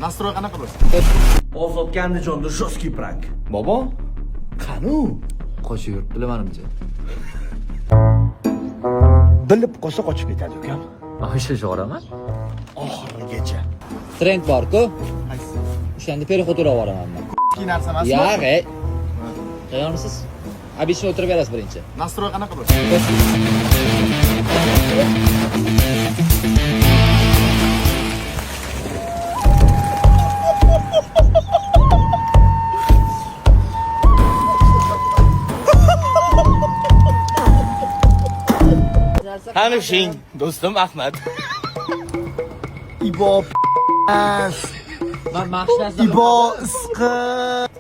Nastroy qanaqa bo'lsin? Ozodga Andijonda жесткий prank. Bobo, Qani? qochib yuribdi menimcha. Bilib qolsa qochib ketadi ukam. O'sha jo'raman. Oxirigacha. Trend bor-ku. Qaysi? O'shanda perexod o'rab yuboraman men. Ikki narsa emasmi? Yo'q, tayyormisiz? Abishni o'tirib berasiz birinchi. Nastroy qanaqa bo'lsin? Tanishing, do'stim Ahmad. Ibo Men mashinasini Ibo isqi,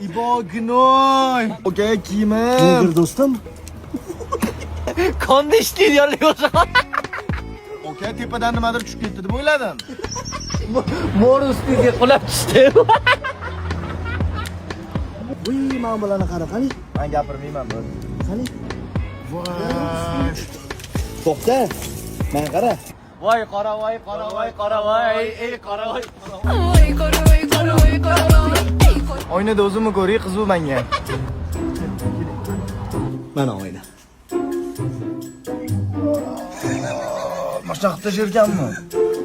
Ibo gnoy. Oka kiyimim. do'stim. Konditsionerli o'sha. Oka tepadan nimadir tushib ketdi deb o'yladim. Mo'r ustiga qulab tushdi. Voy, men bularni qani? Men gapirmayman bu. Qani? Voy. To'xta. Men qara. Voy qoravoy, qoravoy, qoravoy, ey qoravoy. Oynada o'zimni ko'ray, qiziq menga. Mana oyna. Mashina qilib tashirganmi?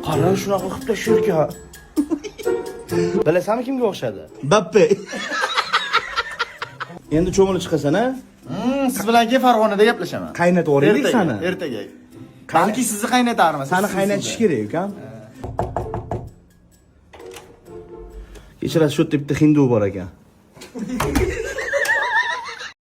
Qara shunaqa qilib tashirgan. Bilasanmi kimga o'xshadi? Bappe. Endi cho'milib chiqasan, a? Siz bilan keyin Farg'onada gaplashaman. Qaynatib o'raylik sani. Ertaga. Balki sizni qaynatarmiz. Sani qaynatish kerak, ukam. Kechirasiz, shu yerda bitta hindu bor ekan.